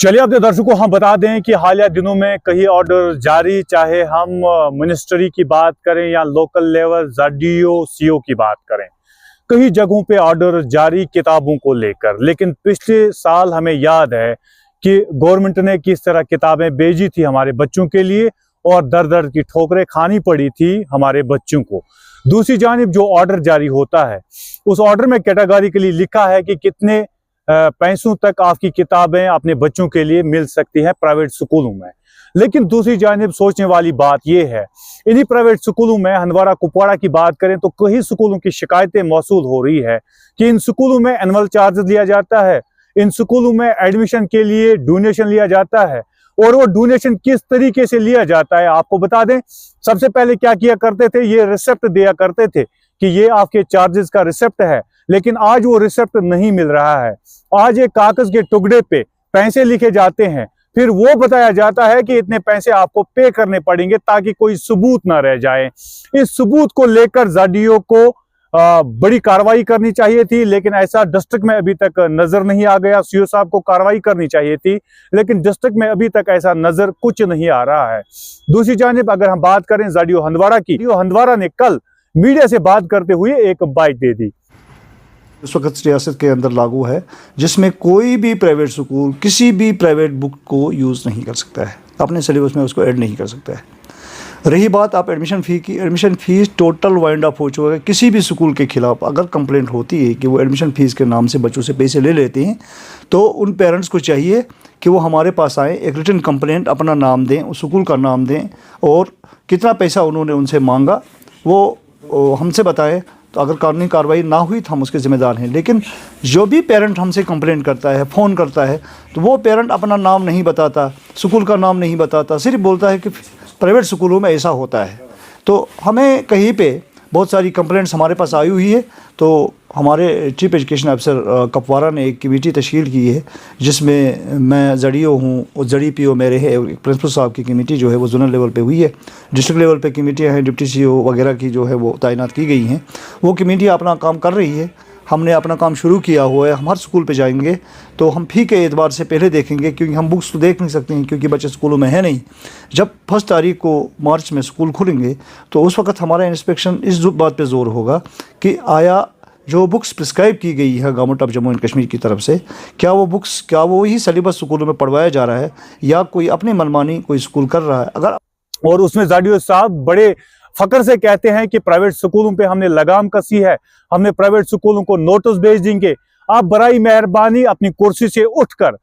चलिए अपने दर्शकों को हम बता दें कि हालिया दिनों में कई ऑर्डर जारी, चाहे हम मिनिस्ट्री की बात करें या लोकल लेवल ZDO CO की बात करें, कई जगहों पे ऑर्डर जारी किताबों को लेकर। लेकिन पिछले साल हमें याद है कि गवर्नमेंट ने किस तरह किताबें भेजी थी हमारे बच्चों के लिए और दर दर की ठोकरें खानी पड़ी थी हमारे बच्चों को। दूसरी जानिब जो ऑर्डर जारी होता है उस ऑर्डर में कैटेगोरिकली लिखा है कि कितने पैसों तक आपकी किताबें अपने बच्चों के लिए मिल सकती हैं प्राइवेट स्कूलों में। लेकिन दूसरी जानिब सोचने वाली बात यह है, इन्हीं प्राइवेट स्कूलों में हंदवाड़ा कुपवाड़ा की बात करें तो कई स्कूलों की शिकायतें मौसूल हो रही है कि इन स्कूलों में एनुअल चार्जेस लिया जाता है, इन स्कूलों में एडमिशन के लिए डोनेशन लिया जाता है। और वो डोनेशन किस तरीके से लिया जाता है आपको बता दें। सबसे पहले क्या किया करते थे, ये रिसिप्ट दिया करते थे कि ये आपके चार्जेस का रिसिप्ट है, लेकिन आज वो रिसिप्ट नहीं मिल रहा है। आज एक कागज के टुकड़े पे पैसे लिखे जाते हैं, फिर वो बताया जाता है कि इतने पैसे आपको पे करने पड़ेंगे ताकि कोई सबूत ना रह जाए। इस सबूत को लेकर ZDO को बड़ी कार्रवाई करनी चाहिए थी, लेकिन ऐसा डिस्ट्रिक्ट में अभी तक नजर नहीं आ गया। CO साहब को कार्रवाई करनी चाहिए थी, लेकिन डिस्ट्रिक्ट में अभी तक ऐसा नजर कुछ नहीं आ रहा है। दूसरी जानिब अगर हम बात करें ZDO हंदवाड़ा की, हंदवाड़ा ने कल मीडिया से बात करते हुए एक बाइट दे दी। इस वक्त रियासत के अंदर लागू है जिसमें कोई भी प्राइवेट स्कूल किसी भी प्राइवेट बुक को यूज़ नहीं कर सकता है, अपने सिलेबस में उसको ऐड नहीं कर सकता है। रही बात आप एडमिशन फ़ी की, admission fees total wind up हो चुका है। किसी भी स्कूल के खिलाफ अगर कंप्लेंट होती है कि वो एडमिशन फ़ीस के नाम से बच्चों से पैसे ले लेते हैं, तो उन पेरेंट्स को चाहिए कि वो हमारे पास आएँ, एक रिटन कंप्लेंट, अपना नाम दें, उस स्कूल का नाम दें और कितना पैसा उन्होंने उनसे मांगा वो हमसे बताएं। तो अगर कानूनी कार्रवाई ना हुई तो हम उसके ज़िम्मेदार हैं। लेकिन जो भी पेरेंट हमसे कंप्लेंट करता है, फ़ोन करता है, तो वो पेरेंट अपना नाम नहीं बताता, स्कूल का नाम नहीं बताता, सिर्फ बोलता है कि प्राइवेट स्कूलों में ऐसा होता है। तो हमें कहीं पे बहुत सारी कंप्लेंट्स हमारे पास आई हुई है। तो हमारे चीफ एजुकेशन अफसर कुपवाड़ा ने एक कमेटी तश्कील की है जिसमें मैं ZDO हूँ और ZDPO मेरे है, प्रिंसिपल साहब की कमेटी जो है वो जोनल लेवल पे हुई है। डिस्ट्रिक्ट लेवल पे कमेटियाँ हैं, डिप्टी CO वगैरह की जो है वो तैनात की गई हैं। वो कमेटी अपना काम कर रही है, हमने अपना काम शुरू किया हुआ है। हम हर स्कूल पे जाएंगे तो हम फ़ी के एतबार से पहले देखेंगे, क्योंकि हम बुक्स तो देख नहीं सकते हैं क्योंकि बच्चे स्कूलों में है नहीं। जब 1 तारीख को मार्च में स्कूल खुलेंगे तो उस वक्त हमारा इंस्पेक्शन इस बात पे ज़ोर होगा कि आया जो बुक्स प्रिस्क्राइब की गई है government of Jammu and Kashmir की तरफ से, क्या वो बुक्स, क्या वो ही सिलेबस स्कूलों में पढ़वाया जा रहा है या कोई अपनी मनमानी कोई स्कूल कर रहा है। अगर और उसमें ZDO साहब बड़े फकर से कहते हैं कि प्राइवेट स्कूलों पे हमने लगाम कसी है, हमने प्राइवेट स्कूलों को नोटिस भेज देंगे। आप बराई मेहरबानी अपनी कुर्सी से उठकर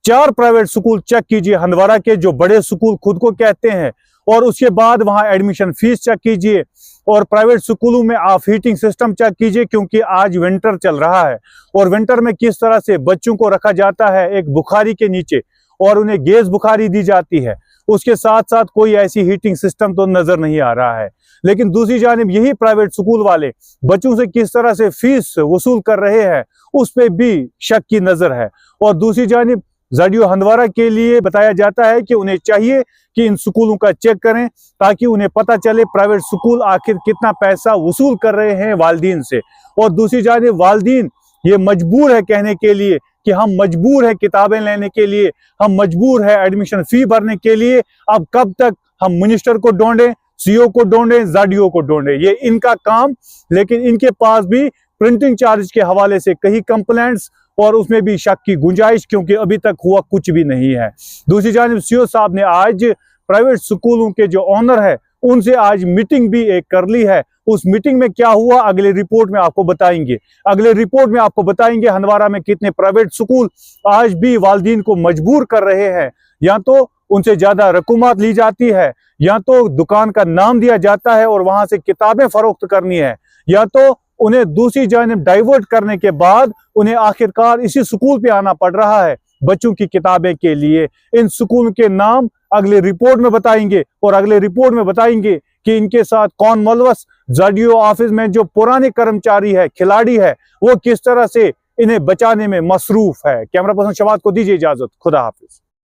4 प्राइवेट स्कूल चेक कीजिए हंदवाड़ा के, जो बड़े स्कूल खुद को कहते हैं, और उसके बाद वहां एडमिशन फीस चेक कीजिए। और प्राइवेट स्कूलों में आप हीटिंग सिस्टम चेक कीजिए, क्योंकि आज विंटर चल रहा है और विंटर में किस तरह से बच्चों को रखा जाता है एक बुखारी के नीचे और उन्हें गैस बुखारी दी जाती है। उसके साथ साथ कोई ऐसी हीटिंग सिस्टम तो नजर नहीं आ रहा है। लेकिन दूसरी जानिब यही प्राइवेट स्कूल वाले बच्चों से किस तरह से फीस वसूल कर रहे हैं उस पे भी शक की नजर है। और दूसरी जानिब ZDO हंदवाड़ा के लिए बताया जाता है कि उन्हें चाहिए कि इन स्कूलों का चेक करें ताकि उन्हें पता चले प्राइवेट स्कूल आखिर कितना पैसा वसूल कर रहे हैं वालिदीन से। और दूसरी जानिब वालिदीन ये मजबूर है कहने के लिए कि हम मजबूर है किताबें लेने के लिए, हम मजबूर है एडमिशन फी भरने के लिए। अब कब तक हम मिनिस्टर को ढूंढें, CO को ढूंढें, ZDO को ढूंढें, ये इनका काम। लेकिन इनके पास भी प्रिंटिंग चार्ज के हवाले से कई कंप्लेंट्स और उसमें भी शक की गुंजाइश, क्योंकि अभी तक हुआ कुछ भी नहीं है। दूसरी जानिब CO साहब ने आज प्राइवेट स्कूलों के जो ऑनर है उनसे आज मीटिंग भी एक कर ली है। उस मीटिंग में क्या हुआ अगले रिपोर्ट में आपको बताएंगे। अगले रिपोर्ट में आपको बताएंगे हंदवाड़ा में कितने प्राइवेट स्कूल आज भी वालिदीन को मजबूर कर रहे हैं, या तो उनसे ज्यादा रकूमत ली जाती है, या तो दुकान का नाम दिया जाता है और वहां से किताबें फरोख्त करनी है, या तो उन्हें दूसरी जानिब डाइवर्ट करने के बाद उन्हें आखिरकार इसी स्कूल पे आना पड़ रहा है बच्चों की किताबें के लिए। इन स्कूल के नाम अगले रिपोर्ट में बताएंगे और अगले रिपोर्ट में बताएंगे कि इनके साथ कौन मुलवस। ZDO ऑफिस में जो पुराने कर्मचारी है, खिलाड़ी है, वो किस तरह से इन्हें बचाने में मसरूफ है। कैमरा पर्सन शवाद को दीजिए इजाजत। खुदा हाफिज।